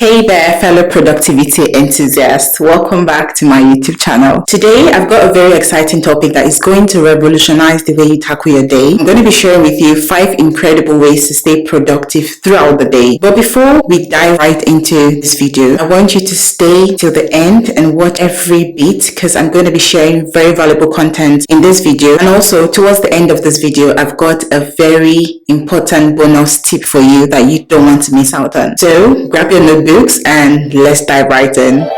Hey there, fellow productivity enthusiasts. Welcome back to my YouTube channel. Today, I've got a very exciting topic that is going to revolutionize the way you tackle your day. I'm going to be sharing with you 5 incredible ways to stay productive throughout the day. But before we dive right into this video, I want you to stay till the end and watch every bit because I'm going to be sharing very valuable content in this video. And also, towards the end of this video, I've got a very important bonus tip for you that you don't want to miss out on. So, grab your notebooks and let's dive right in.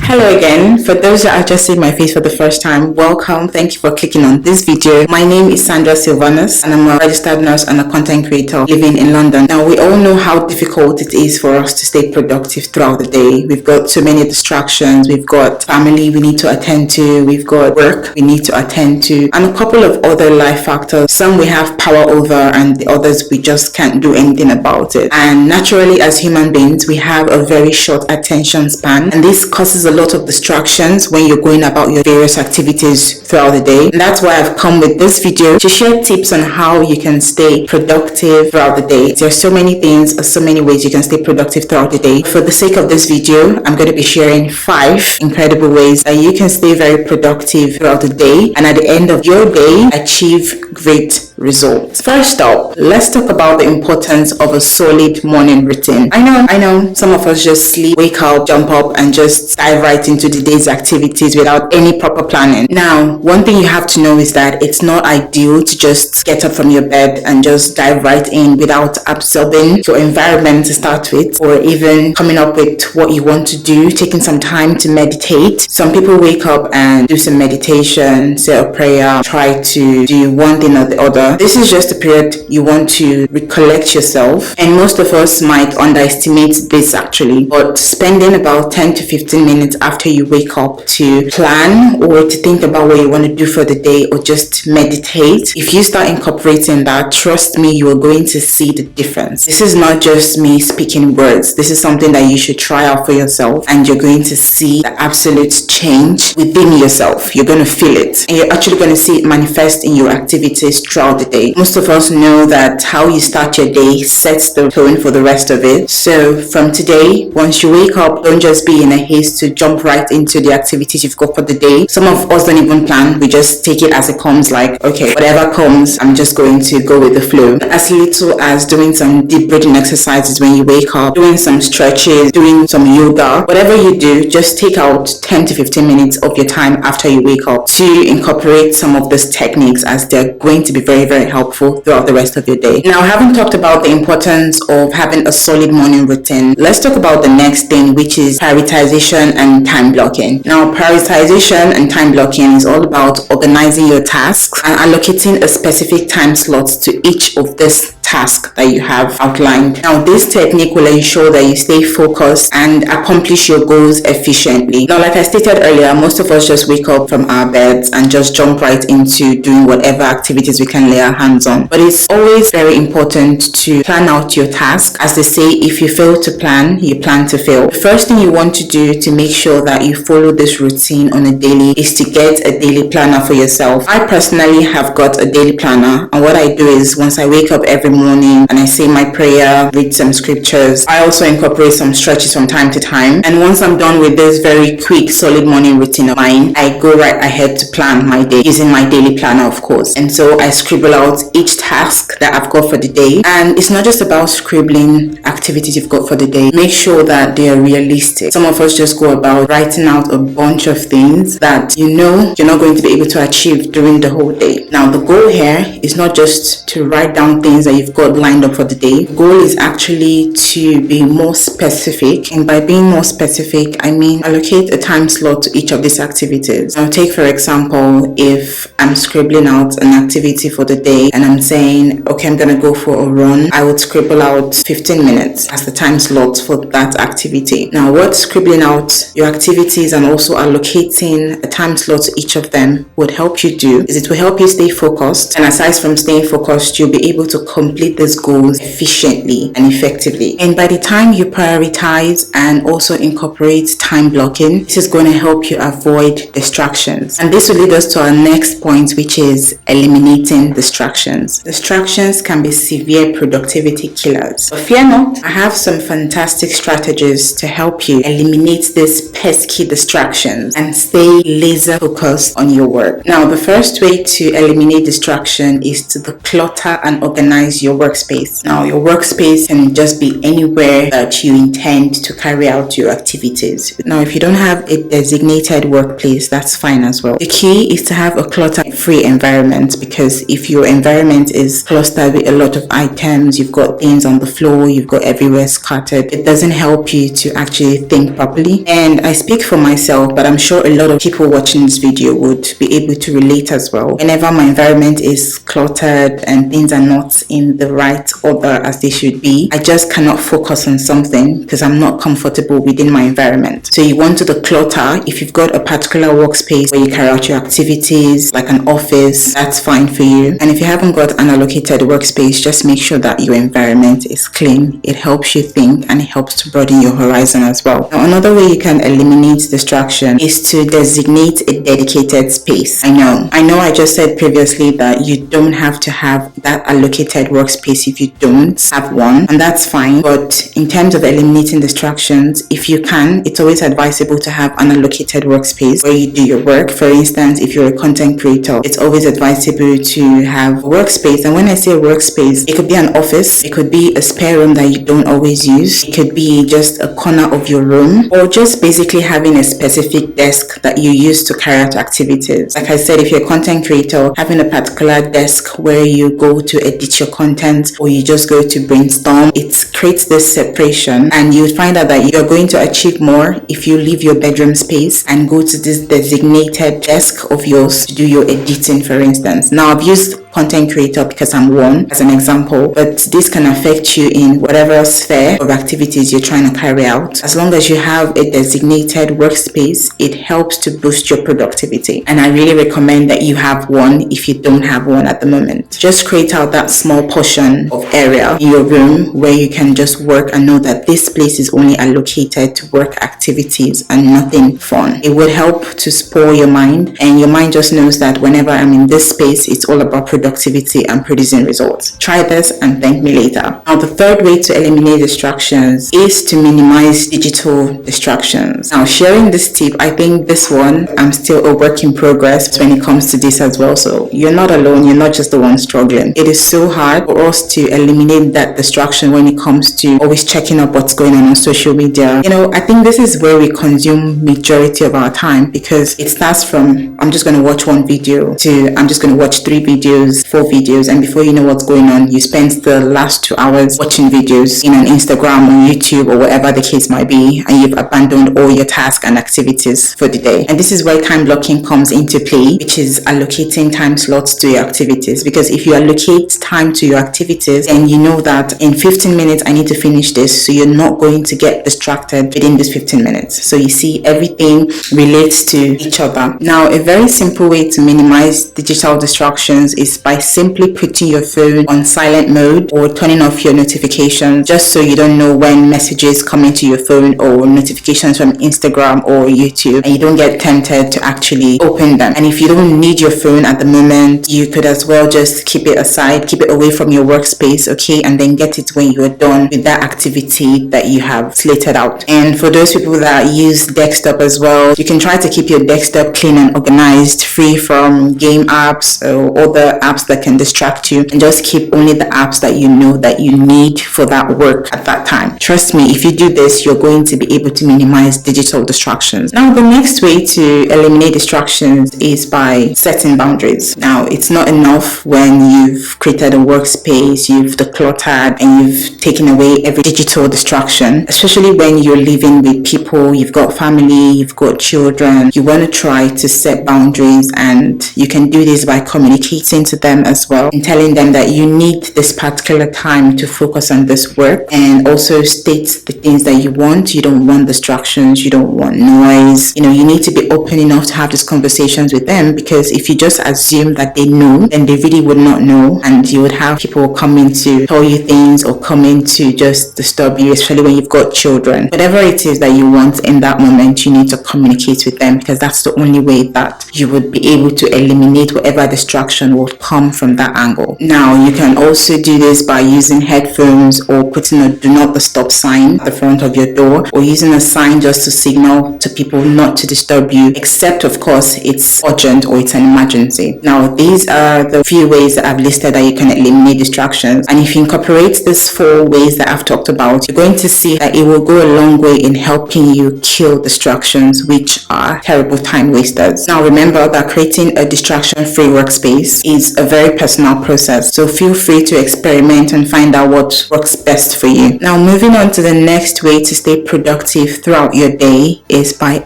Hello again. For those that are just seeing my face for the first time, welcome. Thank you for clicking on this video. My name is Sandra Silvanus and I'm a registered nurse and a content creator living in London. Now, we all know how difficult it is for us to stay productive throughout the day. We've got so many distractions. We've got family we need to attend to. We've got work we need to attend to, and a couple of other life factors. Some we have power over and the others we just can't do anything about it. And naturally, as human beings, we have a very short attention span, and this causes a lot of distractions when you're going about your various activities throughout the day. And that's why I've come with this video to share tips on how you can stay productive throughout the day. There's so many things, so many ways you can stay productive throughout the day. For the sake of this video, I'm going to be sharing 5 incredible ways that you can stay very productive throughout the day and at the end of your day achieve great results. First up, let's talk about the importance of a solid morning routine. I know some of us just sleep, wake up, jump up and just dive right into the day's activities without any proper planning. Now, one thing you have to know is that it's not ideal to just get up from your bed and just dive right in without absorbing your environment to start with, or even coming up with what you want to do, taking some time to meditate. Some people wake up and do some meditation, say a prayer, try to do one thing or the other. This is just a period you want to recollect yourself, and most of us might underestimate this actually, but spending about 10 to 15 minutes after you wake up to plan or to think about what you want to do for the day or just meditate, if you start incorporating that, trust me, you are going to see the difference. This is not just me speaking words. This is something that you should try out for yourself, and you're going to see the absolute change within yourself. You're going to feel it, and you're actually going to see it manifest in your activities throughout the day. Most of us know that how you start your day sets the tone for the rest of it. So from today, once you wake up, don't just be in a haste to jump right into the activities you've got for the day. Some of us don't even plan. We just take it as it comes, like, okay, whatever comes, I'm just going to go with the flow. As little as doing some deep breathing exercises when you wake up, doing some stretches, doing some yoga, whatever you do, just take out 10 to 15 minutes of your time after you wake up to incorporate some of these techniques, as they're going to be very, very helpful throughout the rest of your day. Now, having talked about the importance of having a solid morning routine, let's talk about the next thing, which is prioritization and time blocking. Now, prioritization and time blocking is all about organizing your tasks and allocating a specific time slot to each of these tasks that you have outlined. Now, this technique will ensure that you stay focused and accomplish your goals efficiently. Now, like I stated earlier, most of us just wake up from our beds and just jump right into doing whatever activities we can lay our hands on. But it's always very important to plan out your task. As they say, if you fail to plan, you plan to fail. The first thing you want to do to make sure that you follow this routine on a daily is to get a daily planner for yourself. I personally have got a daily planner, and what I do is once I wake up every morning and I say my prayer, read some scriptures, I also incorporate some stretches from time to time. And once I'm done with this very quick, solid morning routine of mine, I go right ahead to plan my day using my daily planner, of course. And so I scribble out each task that I've got for the day. And it's not just about scribbling activities you've got for the day. Make sure that they are realistic. Some of us just go about writing out a bunch of things that you know you're not going to be able to achieve during the whole day. Now, the goal here is not just to write down things that you've got lined up for the day. The goal is actually to be more specific. And by being more specific, I mean allocate a time slot to each of these activities. Now, take for example, if I'm scribbling out an activity for the day and I'm saying, okay, I'm going to go for a run, I would scribble out 15 minutes as the time slot for that activity. Now, what scribbling out your activities and also allocating a time slot to each of them would help you do is it will help you stay focused. And aside from staying focused, you'll be able to complete complete these goals efficiently and effectively. And by the time you prioritize and also incorporate time blocking, this is going to help you avoid distractions. And this will lead us to our next point, which is eliminating distractions. Distractions can be severe productivity killers. But fear not, I have some fantastic strategies to help you eliminate these pesky distractions and stay laser focused on your work. Now, the first way to eliminate distraction is to declutter and organize your workspace. Now, your workspace can just be anywhere that you intend to carry out your activities. Now, if you don't have a designated workplace, that's fine as well. The key is to have a clutter-free environment, because if your environment is clustered with a lot of items, you've got things on the floor, you've got everywhere scattered, it doesn't help you to actually think properly. And I speak for myself, but I'm sure a lot of people watching this video would be able to relate as well. Whenever my environment is cluttered and things are not in the right order as they should be, I just cannot focus on something because I'm not comfortable within my environment. So you want to declutter. If you've got a particular workspace where you carry out your activities, like an office, that's fine for you. And if you haven't got an allocated workspace, just make sure that your environment is clean. It helps you think and it helps to broaden your horizon as well. Now, another way you can eliminate distraction is to designate a dedicated space. I know I just said previously that you don't have to have that allocated workspace if you don't have one, and that's fine. But in terms of eliminating distractions, if you can, it's always advisable to have an allocated workspace where you do your work. For instance, if you're a content creator, it's always advisable to have a workspace. And when I say workspace, it could be an office, it could be a spare room that you don't always use, it could be just a corner of your room, or just basically having a specific desk that you use to carry out activities. Like I said, if you're a content creator, having a particular desk where you go to edit your content or you just go to brainstorm, it creates this separation, and you find out that you're going to achieve more if you leave your bedroom space and go to this designated desk of yours to do your editing, for instance. Now, I've used content creator because I'm one as an example, but this can affect you in whatever sphere of activities you're trying to carry out. As long as you have a designated workspace, it helps to boost your productivity, and I really recommend that you have one if you don't have one at the moment. Just create out that small portion of area in your room where you can just work and know that this place is only allocated to work activities and nothing fun. It would help to spoil your mind, and your mind just knows that whenever I'm in this space, it's all about productivity and producing results. Try this and thank me later. Now, the third way to eliminate distractions is to minimize digital distractions. Now, sharing this tip, I think this one, I'm still a work in progress when it comes to this as well. So you're not alone. You're not just the one struggling. It is so hard for us to eliminate that distraction when it comes to always checking up what's going on social media. I think this is where we consume majority of our time, because it starts from, I'm just going to watch one video, to I'm just going to watch 3 videos, 4 videos, and before you know what's going on, you spend the last 2 hours watching videos in an Instagram or YouTube or whatever the case might be, and you've abandoned all your tasks and activities for the day. And this is where time blocking comes into play, which is allocating time slots to your activities. Because if you allocate time to your activities, then you know that in 15 minutes I need to finish this, so you're not going to get distracted within this 15 minutes. So you see, everything relates to each other. Now, a very simple way to minimize digital distractions is by simply putting your phone on silent mode or turning off your notifications, just so you don't know when messages come into your phone or notifications from Instagram or YouTube, and you don't get tempted to actually open them. And if you don't need your phone at the moment, you could as well just keep it aside, keep it away from your workspace, okay, and then get it when you're done with that activity that you have slated out. And for those people that use desktop as well, you can try to keep your desktop clean and organized, free from game apps or other apps that can distract you, and just keep only the apps that you know that you need for that work at that time. Trust me, if you do this, you're going to be able to minimize digital distractions. Now, the next way to eliminate distractions is by setting boundaries. Now, it's not enough when you've created a workspace, you've decluttered, and you've taken away every digital distraction, especially when you're living with people, you've got family, you've got children. You want to try to set boundaries, and you can do this by communicating to them as well, and telling them that you need this particular time to focus on this work, and also state the things that you want. You don't want distractions, you don't want noise. You need to be open enough to have these conversations with them, because if you just assume that they know, then they really would not know, and you would have people come in to tell you things or come in to just disturb you, especially when you've got children. Whatever it is that you want in that moment, you need to communicate with them, because that's the only way that you would be able to eliminate whatever distraction will come from that angle. Now, you can also do this by using headphones or putting a do not disturb sign at the front of your door, or using a sign just to signal to people not to disturb you, except of course it's urgent or it's an emergency. Now, these are the few ways that I've listed that you can eliminate distractions, and if you incorporate these 4 ways that I've talked about, you're going to see that it will go a long way in helping you kill distractions, which are terrible time wasters. Now, remember that creating a distraction-free workspace is a very personal process, so feel free to experiment and find out what works best for you. Now, moving on to the next way to stay productive throughout your day is by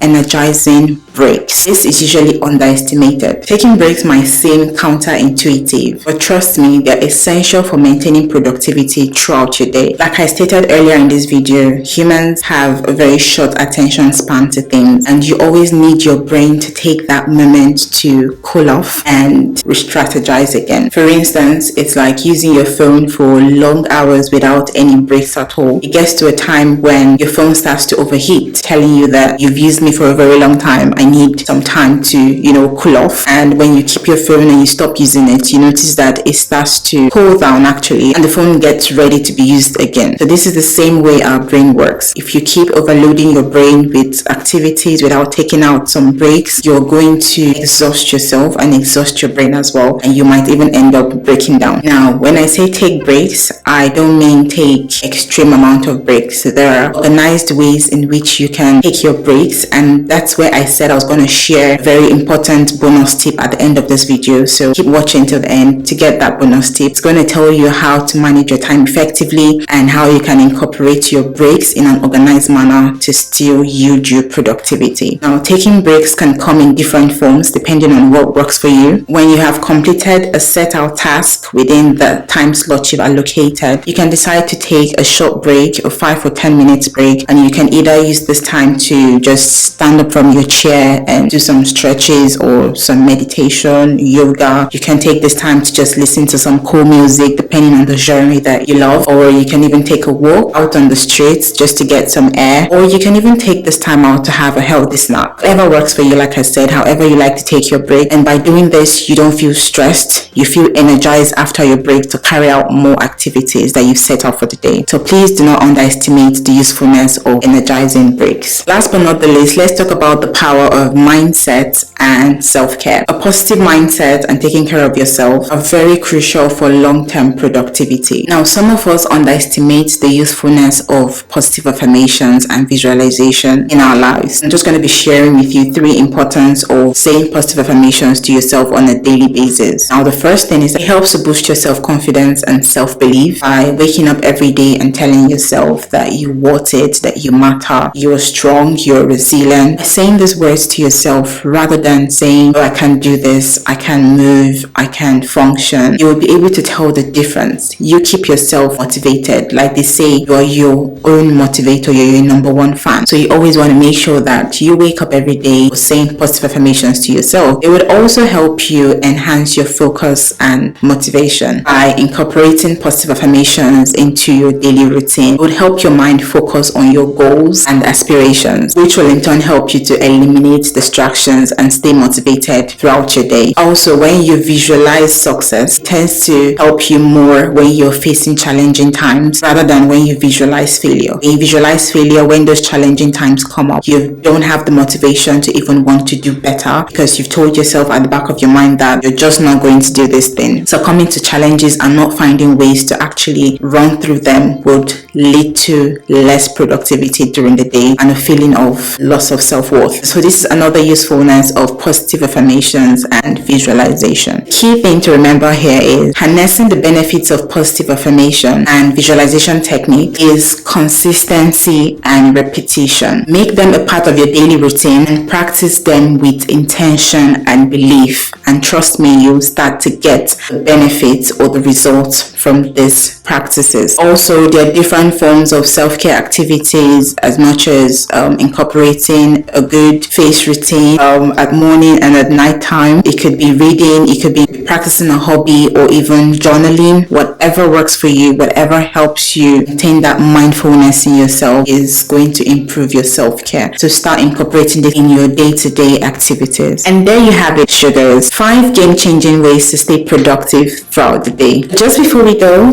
energizing breaks. This is usually underestimated. Taking breaks might seem counterintuitive, but trust me, they're essential for maintaining productivity throughout your day. Like I stated earlier in this video, humans have a very short attention span to things, and you always need your brain to take that moment to cool off and re-strategize again. For instance, it's like using your phone for long hours without any breaks at all. It gets to a time when your phone starts to overheat, telling you that you've used me for a very long time. I need some time to, cool off. And when you keep your phone and you stop using it, you notice that it starts to cool down actually, and the phone gets ready to be used again. So this is the same way our brain works. If you keep overloading your brain with activities without taking out some breaks, you're going to exhaust yourself and exhaust your brain as well, and you might even end up breaking down. Now, when I say take breaks, I don't mean take extreme amount of breaks. So there are organized ways in which you can take your breaks, and that's where I said I was going to share a very important bonus tip at the end of this video. So keep watching till the end to get that bonus tip. It's going to tell you how to manage your time effectively and how you can incorporate your breaks in an organized manner to still yield you productivity. Now, taking breaks can come in different forms depending on what works for you. When you have completed a set out task within the time slot you've allocated, you can decide to take a short break, a 5 or 10 minutes break, and you can either use this time to just stand up from your chair and do some stretches or some meditation, yoga. You can take this time to just listen to some cool music depending on the genre that you love, or you can even take a walk out on the streets just to get some air, or you can even take this time out to have a healthy snack. Whatever works for you, like I said, however you like to take your break. And by doing this, you don't feel stressed, you feel energized after your break to carry out more activities that you've set out for the day. So please do not underestimate the usefulness of energizing breaks. Last but not the least, let's talk about the power of mindset and self-care. A positive mindset and taking care of yourself are very crucial for long-term productivity. Now, some of us underestimate the usefulness of positive affirmations and visualization in our lives. I'm just going to be sharing with you 3 importance of saying positive affirmations to yourself on a daily basis. Now, the first thing is it helps to boost your self-confidence and self-belief by waking up every day and telling yourself that you worth it, that you matter, you're strong, you're resilient. Saying these words to yourself rather than saying, oh, I can't do this, I can't move, I can't function, you will be able to tell the difference. You keep yourself motivated. Like they say, you are your own motivator, you're your number 1 fan. So you always want to make sure that you wake up every day saying positive affirmations to yourself. It would also help you enhance your focus and motivation by incorporating positive affirmations into your daily routine. It would help your mind focus on your goals and aspirations, which will in turn help you to eliminate distractions and stay motivated throughout your day. Also, when you visualize success, it tends to help you more when you're facing challenging times rather than when you visualize failure. When you visualize failure, when those challenging times come up, you don't have the motivation to even want to do better because you've told yourself at the back of your mind that you're just not going to do this thing. Succumbing to challenges and not finding ways to actually run through them would lead to less productivity during the day and a feeling of loss of self-worth. So this is another usefulness of positive affirmations and visualization. Key thing to remember here is harnessing the benefits of positive affirmation and visualization technique is consistency and repetition. Make them a part of your daily routine and practice them with intention and belief, and trust me, you'll start to get the benefits or the results from these practices. Also, there are different forms of self-care activities, as much as incorporating a good face routine at morning and at night time. It could be reading, it could be practicing a hobby, or even journaling. Whatever works for you, whatever helps you maintain that mindfulness in yourself is going to improve your self-care. So start incorporating it in your day-to-day activities. And there you have it, sugars. 5 game-changing ways to stay productive throughout the day. Just before we go,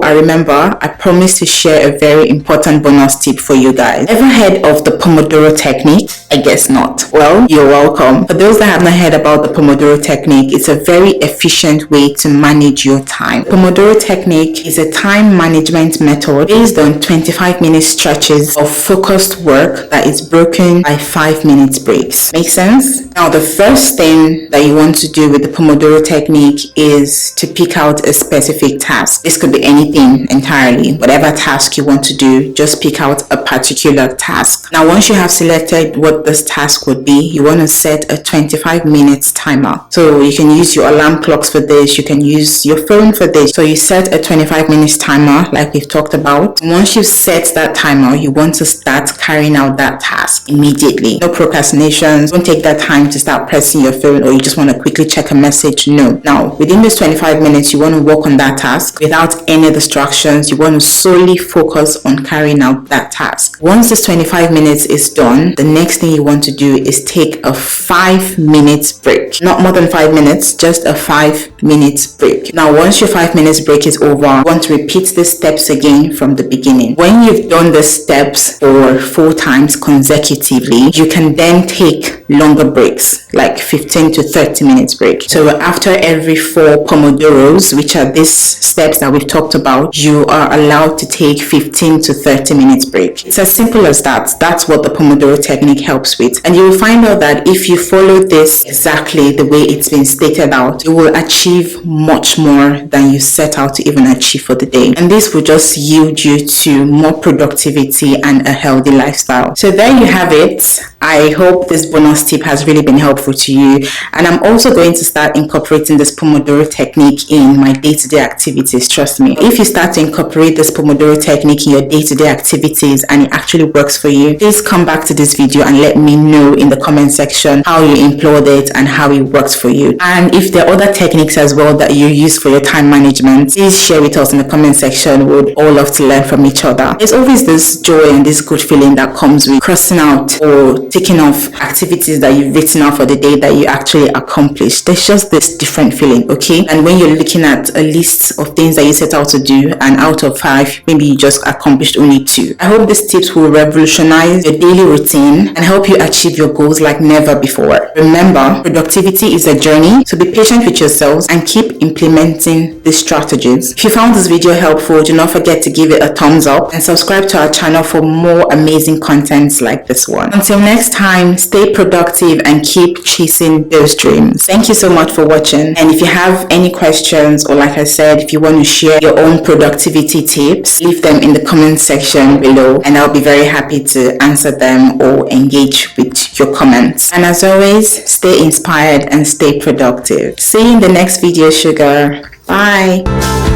I promised to share a very important bonus tip for you guys. Ever heard of the Pomodoro technique? I guess not. Well, you're welcome. For those that have not heard about the Pomodoro technique, it's a very efficient way to manage your time. Pomodoro technique is a time management method based on 25-minute stretches of focused work that is broken by 5-minute breaks. Make sense? Now, the first thing that you want to do with the Pomodoro technique is to pick out a specific task. This could be anything entirely. Whatever task you want to do, just pick out a particular task. Now, once you have selected what this task would be, you want to set a 25-minute timer. So you can use your alarm clocks for this. You can use your phone for this. So you set a 25-minute timer like we've talked about. Once you've set that timer, you want to start carrying out that task immediately. No procrastinations. Don't take that time to start pressing your phone, or you just want to quickly check a message. No. Now, within this 25 minutes, you want to work on that task without any distractions. You want to solely focus on carrying out that task. Once this 25 minutes is done, the next thing you want to do is take a 5-minute break. Not more than 5 minutes, just a 5-minute break. Now, once your 5 minutes break is over, you want to repeat the steps again from the beginning. When you've done the steps for 4 times consecutively, you can then take longer breaks, like 15 to 30 minutes break. So after every 4 Pomodoros, which are these steps that we've talked about, you are allowed to take 15 to 30 minutes break. It's as simple as that. That's what the Pomodoro technique helps with. And you will find out that if you follow this exactly the way it's been stated out, you will achieve much more than you set out to even achieve for the day. And this will just yield you to more productivity and a healthy lifestyle. So there you have it. I hope this bonus tip has really been helpful to you. And I'm also going to start incorporating this Pomodoro technique in my day-to-day activities. Trust me. If you start to incorporate this Pomodoro technique in your day-to-day activities and it actually works for you, please come back to this video and let me know in the comment section how you employed it and how it works for you. And if there are other techniques as well that you use for your time management, please share with us in the comment section. We'd all love to learn from each other. There's always this joy and this good feeling that comes with crossing out or ticking off activities that you've written out for the day that you actually accomplished. There's just this different feeling, okay? And when you're looking at a list of things that you set out to do, and out of 5, maybe you just accomplished only 2. I hope these tips will revolutionize your daily routine and help you achieve your goals like never before. Remember, productivity is a journey, so be patient with yourselves and keep implementing these strategies. If you found this video helpful, do not forget to give it a thumbs up and subscribe to our channel for more amazing contents like this one. Until next time, stay productive and keep chasing those dreams. Thank you so much for watching. And if you have any questions, or like I said, if you want to share your own productivity tips, leave them in the comment section below and I'll be very happy to answer them or engage with your comments. And as always, stay inspired and stay productive. See you in the next video, sugar. Bye.